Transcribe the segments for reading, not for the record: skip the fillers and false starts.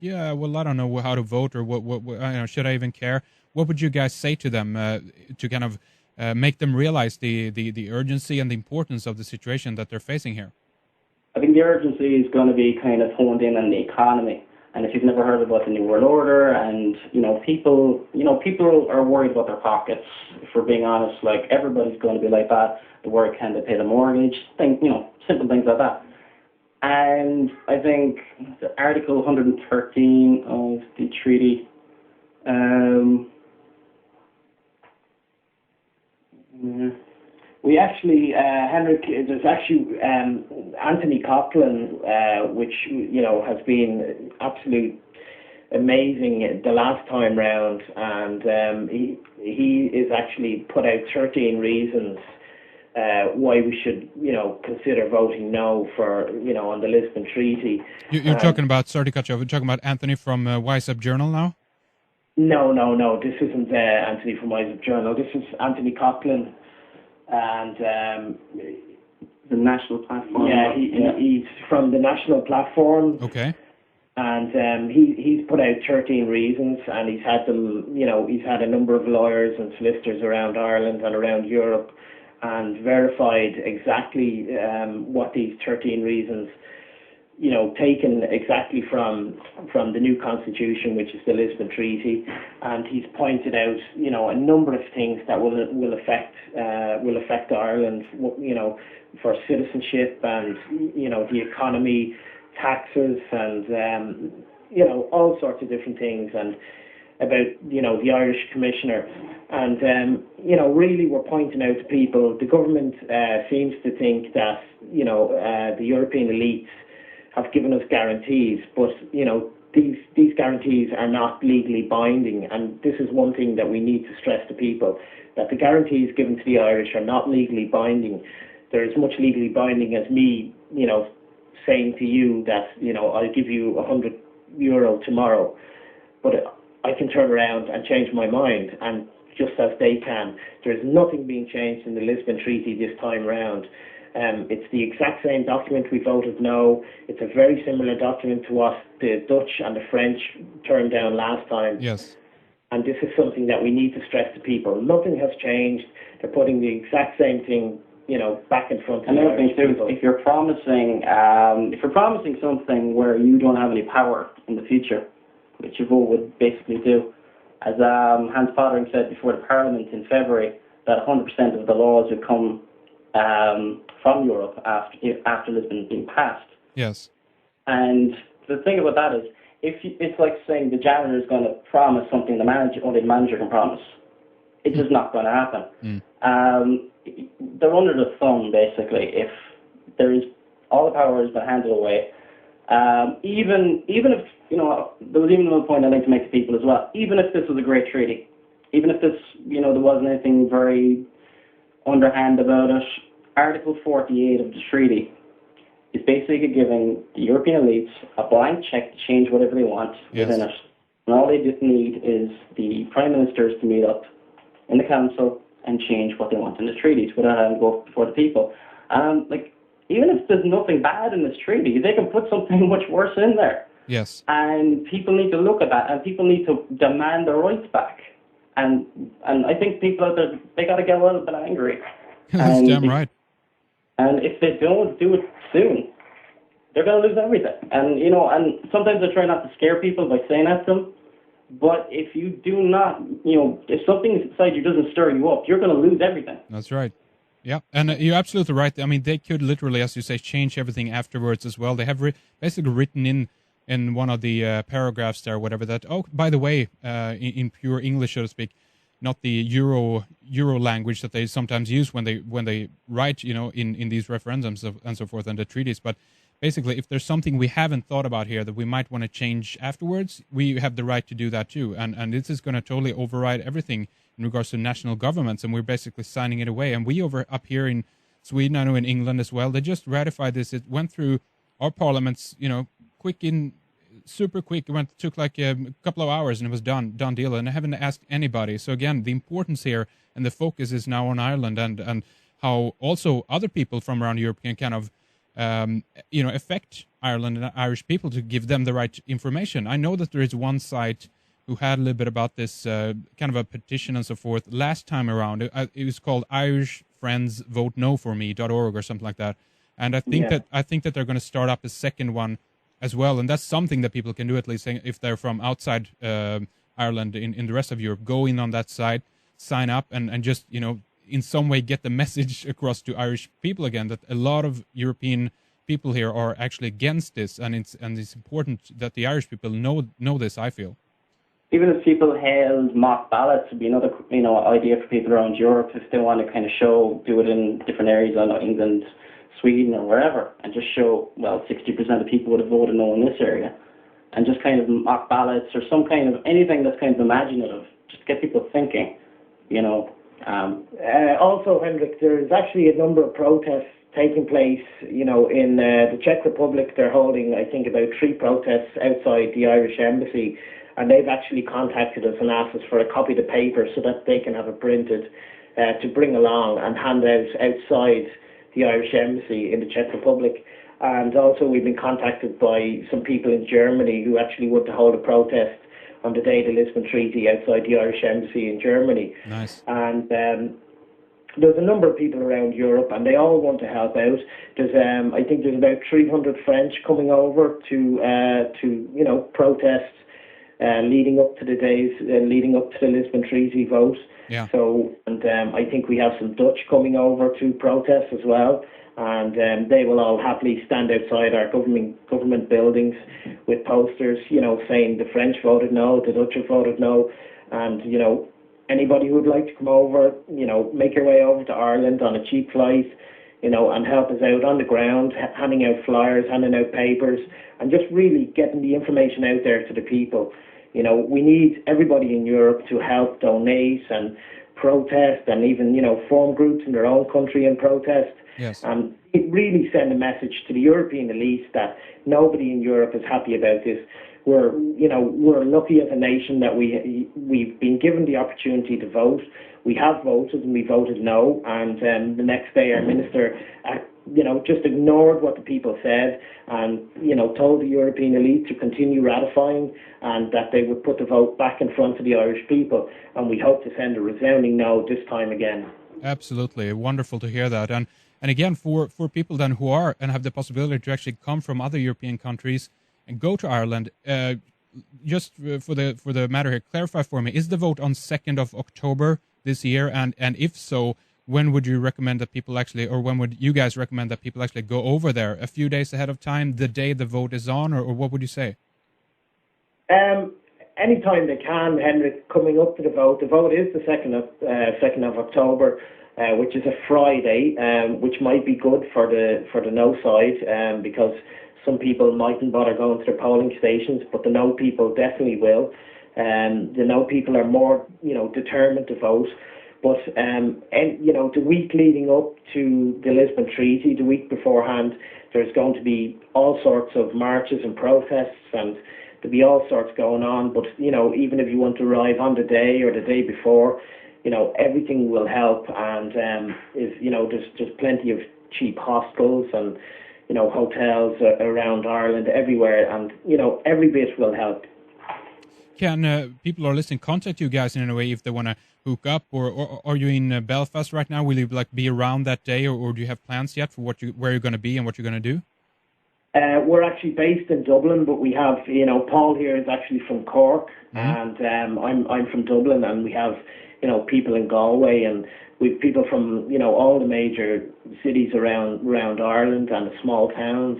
Yeah, well, I don't know how to vote or should I even care? What would you guys say to them to kind of make them realize the urgency and the importance of the situation that they're facing here? I think the urgency is going to be kind of honed in on the economy. And if you've never heard about the New World Order, and people are worried about their pockets. If we're being honest, like everybody's going to be like that. They're worried, can they pay the mortgage? Simple things like that. And I think the Article 113 of the treaty. We actually, Henrik, there's actually Anthony Coughlin, which has been absolute amazing the last time round, and he is actually put out 13 reasons why we should consider voting no for on the Lisbon Treaty. You're talking about, sorry to cut you off, you're talking about Anthony from Wise Up Journal now? No. This isn't Anthony from Wise Up Journal. This is Anthony Coughlin. And the National Platform. Yeah, he's from the National Platform. Okay. And he's put out 13 reasons, and he's had them. He's had a number of lawyers and solicitors around Ireland and around Europe, and verified exactly what these 13 reasons. Taken exactly from the new constitution, which is the Lisbon Treaty, and he's pointed out, a number of things that will affect Ireland, for citizenship and the economy, taxes, and all sorts of different things, and about the Irish Commissioner, and really we're pointing out to people. The government seems to think that the European elites have given us guarantees, but these guarantees are not legally binding, and this is one thing that we need to stress to people, that the guarantees given to the Irish are not legally binding. They're as much legally binding as me, saying to you that I'll give you €100 tomorrow, but I can turn around and change my mind, and just as they can. There's nothing being changed in the Lisbon Treaty this time round. It's the exact same document we voted no. It's a very similar document to what the Dutch and the French turned down last time. Yes. And this is something that we need to stress to people. Nothing has changed. They're putting the exact same thing, back in front of another thing too, if you're promising something where you don't have any power in the future, which your vote would basically do, as Hans Pottering said before the Parliament in February, that 100% of the laws would come from Europe after Lisbon being passed. Yes. And the thing about that is, it's like saying the janitor is going to promise something only the manager can promise. It's just not going to happen. They're under the thumb, basically, if there is all the power has been handed away. Even if, there was even another point I'd like to make to people as well. Even if this was a great treaty, even if this, there wasn't anything very underhand about it, Article 48 of the treaty is basically giving the European elites a blank check to change whatever they want within it. And all they just need is the Prime Ministers to meet up in the Council and change what they want in the treaties without having to go before the people. Even if there's nothing bad in this treaty, they can put something much worse in there. Yes. And people need to look at that, and people need to demand their rights back. And I think people out there, they got to get a little bit angry. That's damn right. And if they don't do it soon, they're going to lose everything. And, and sometimes I try not to scare people by saying that to them. But if you do not, if something inside you doesn't stir you up, you're going to lose everything. That's right. Yeah, and you're absolutely right. I mean, they could literally, as you say, change everything afterwards as well. They have basically written in one of the paragraphs there, whatever that. Oh, by the way, in pure English, so to speak, not the Euro language that they sometimes use when they write, in these referendums and so forth and the treaties. But basically, if there's something we haven't thought about here that we might want to change afterwards, we have the right to do that too. And this is going to totally override everything in regards to national governments, and we're basically signing it away. And we up here in Sweden, I know in England as well, they just ratified this. It went through our parliaments, super quick. It took like a couple of hours and it was done deal. And I haven't asked anybody. So again, the importance here and the focus is now on Ireland and how also other people from around Europe can kind of affect Ireland and Irish people to give them the right information. I know that there is one site who had a little bit about this kind of a petition and so forth last time around. It was called irishfriendsvotenofforme.org or something like that. And I think that they're going to start up a second one as well. And that's something that people can do, at least if they're from outside Ireland in the rest of Europe. Go in on that site, sign up, and just, in some way get the message across to Irish people again that a lot of European people here are actually against this, and it's important that the Irish people know this, I feel. Even if people held mock ballots, would be another idea for people around Europe if they want to kind of do it in different areas, I know England, Sweden, or wherever, and just show 60% of people would have voted no in this area, and just kind of mock ballots or some kind of anything that's kind of imaginative, just get people thinking, Also, Hendrik, there's actually a number of protests taking place, in the Czech Republic. They're holding, I think, about 3 protests outside the Irish Embassy, and they've actually contacted us and asked us for a copy of the paper so that they can have it printed to bring along and hand out outside the Irish Embassy in the Czech Republic. And also we've been contacted by some people in Germany who actually want to hold a protest on the day of the Lisbon Treaty outside the Irish Embassy in Germany. Nice. And there's a number of people around Europe, and they all want to help out. There's, I think, there's about 300 French coming over to protest leading up to the days leading up to the Lisbon Treaty vote. Yeah. So, and I think we have some Dutch coming over to protest as well, and they will all happily stand outside our government buildings with posters, saying the French voted no, the Dutch have voted no, and anybody who would like to come over, make your way over to Ireland on a cheap flight, and help us out on the ground, handing out flyers, handing out papers, and just really getting the information out there to the people. We need everybody in Europe to help donate and protest, and even, form groups in their own country and protest. Yes. And it really send a message to the European elites that nobody in Europe is happy about this. We're lucky as a nation that we've been given the opportunity to vote. We have voted, and we voted no. And the next day, our minister, just ignored what the people said, and told the European elite to continue ratifying, and that they would put the vote back in front of the Irish people. And we hope to send a resounding no this time again. Absolutely, wonderful to hear that. And again, for people then who are and have the possibility to actually come from other European countries and go to Ireland, just for the matter here, clarify for me: is the vote on 2nd of October this year? And if so, when would you recommend that people actually, or when would you guys recommend that people actually go over there? A few days ahead of time, the day the vote is on, or what would you say? Anytime they can, Henrik, coming up to the vote. The vote is the 2nd of October, which is a Friday, which might be good for the no side, because some people mightn't bother going to the polling stations, but the no people definitely will. The no people are more, determined to vote. But the week leading up to the Lisbon Treaty, the week beforehand, there's going to be all sorts of marches and protests, and there'll be all sorts going on. But even if you want to arrive on the day or the day before, everything will help. And there's plenty of cheap hostels and hotels around Ireland everywhere, and every bit will help. Can people who are listening contact you guys in a way if they want to hook up, or are you in Belfast right now? Will you be around that day, or do you have plans yet for where you're going to be and what you're going to do? We're actually based in Dublin, but we have Paul here is actually from Cork, and I'm from Dublin, and we have people in Galway, and we've people from all the major cities around Ireland and the small towns.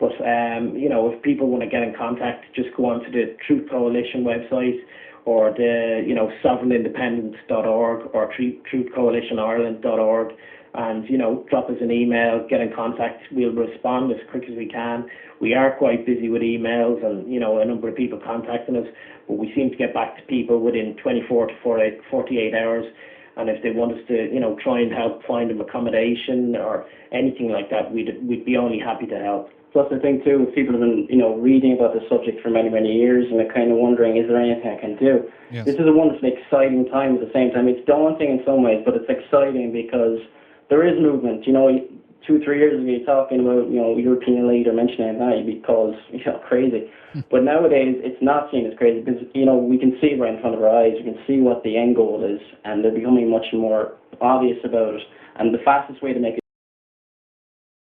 But if people want to get in contact, just go on to the Truth Coalition website, or the sovereignindependence.org or truthcoalitionireland.org, and drop us an email, get in contact. We'll respond as quick as we can. We are quite busy with emails and a number of people contacting us, but we seem to get back to people within 24 to 48 hours. And if they want us to try and help find them accommodation or anything like that, we'd be only happy to help. Plus, the thing too, people have been, reading about the subject for many, many years, and they're kind of wondering, is there anything I can do? Yes. This is a wonderfully exciting time at the same time. It's daunting in some ways, but it's exciting because there is movement. 2-3 years ago, you're talking about, European leader mentioning that, you'd be called, crazy. But nowadays, it's not seen as crazy because, we can see right in front of our eyes, we can see what the end goal is, and they're becoming much more obvious about it. And the fastest way to make